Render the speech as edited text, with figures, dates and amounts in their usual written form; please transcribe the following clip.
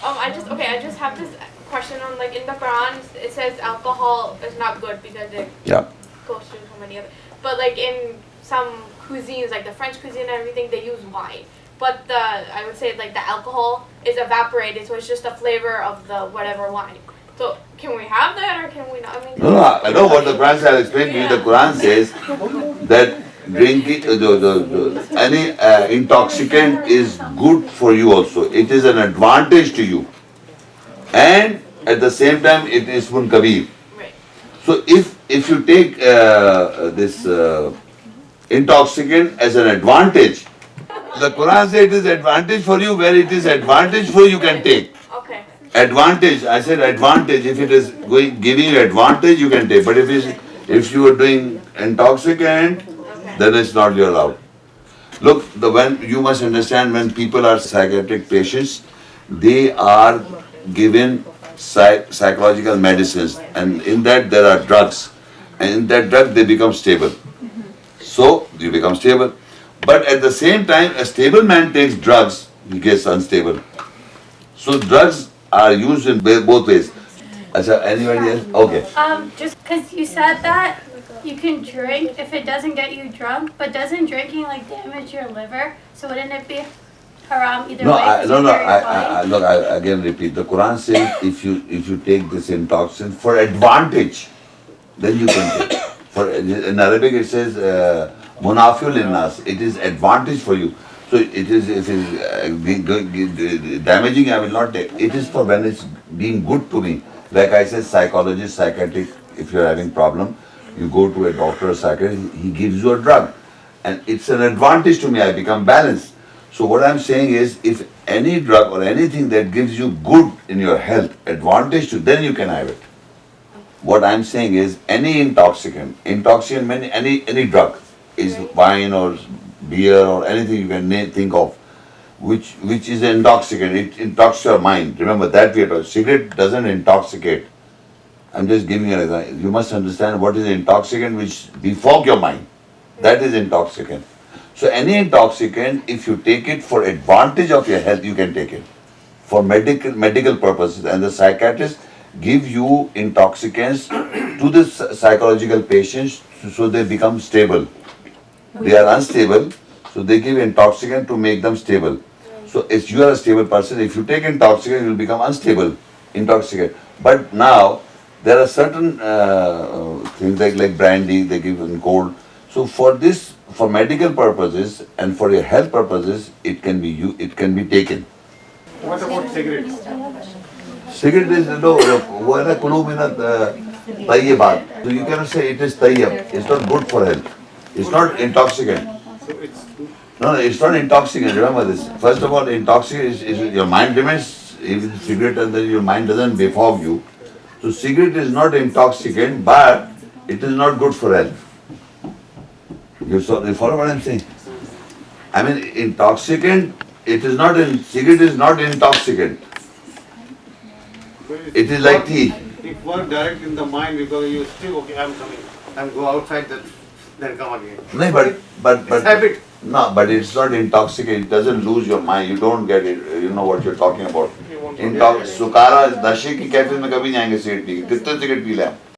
I just have this question on, like, in the Quran it says alcohol is not good because it goes to so many other. But like in some cuisines, like the French cuisine and everything, they use wine. But I would say like the alcohol is evaporated, so it's just the flavor of the whatever wine. So can we have that or can we not? I mean, no, I know what the Quran says. I'll explain to you. The Quran says that drinking any intoxicant is good for you also. It is an advantage to you, and at the same time it is mun kabir. right. So if you take this intoxicant as an advantage, the Quran says it is advantage for you. Where it is advantage for you, can take. Okay. Advantage, I said advantage. If it is giving you advantage, you can take. But if you are doing intoxicant, then it's not your allowed. Look, when you must understand, when people are psychiatric patients, they are given psychological medicines, and in that there are drugs, and in that drug they become stable. So you become stable. But at the same time, a stable man takes drugs, he gets unstable. So drugs are used in both ways. Acha, anybody else? Okay. Just because you said that you can drink if it doesn't get you drunk, but doesn't drinking like damage your liver? So wouldn't it be haram either way? Look, I again repeat. The Quran says if you take this intoxicant for advantage, then you can take. In Arabic it says munafil linnas. It is advantage for you. So it is, if it is damaging, I will not take. It is for when it's being good to me. Like I said, psychologist, psychiatric, if you're having problem, you go to a doctor or psychiatrist, he gives you a drug. And it's an advantage to me, I become balanced. So what I'm saying is, if any drug or anything that gives you good in your health, advantage to, then you can have it. What I'm saying is, any intoxicant means any drug, is wine or beer or anything you can think of, which is an intoxicant. It intoxicates your mind. Remember that we are talking. Cigarette doesn't intoxicate. I'm just giving you an example. You must understand what is intoxicant which defog your mind. That is intoxicant. So any intoxicant, if you take it for advantage of your health, you can take it for medical purposes. And the psychiatrist give you intoxicants to the psychological patients so they become stable. They are unstable, so they give intoxicant to make them stable. So if you are a stable person, if you take intoxicant, you will become unstable, intoxicant. But now, there are certain things like brandy, they give in cold. So for medical purposes and for your health purposes, it can be taken. What about cigarettes? Cigarette is tayyibat. So you cannot say it is tayyib. It's not good for health. It's not intoxicant. So it's No, it's not intoxicant. Remember this. First of all, intoxicant is your mind remains even cigarette, and then your mind doesn't befog you. So cigarette is not intoxicant, but it is not good for health. You follow what I'm saying? I mean, intoxicant. Cigarette is not intoxicant. It is like tea. It works direct in the mind because you still okay. I'm coming. I'm go outside then come again. No, but It's habit. No, but it's not intoxicant. It doesn't lose your mind. You don't get it. You know what you're talking about. सुकारा नशे की कैफियत में कभी नहीं आएंगे cigarette P के कितने cigarette P ले आप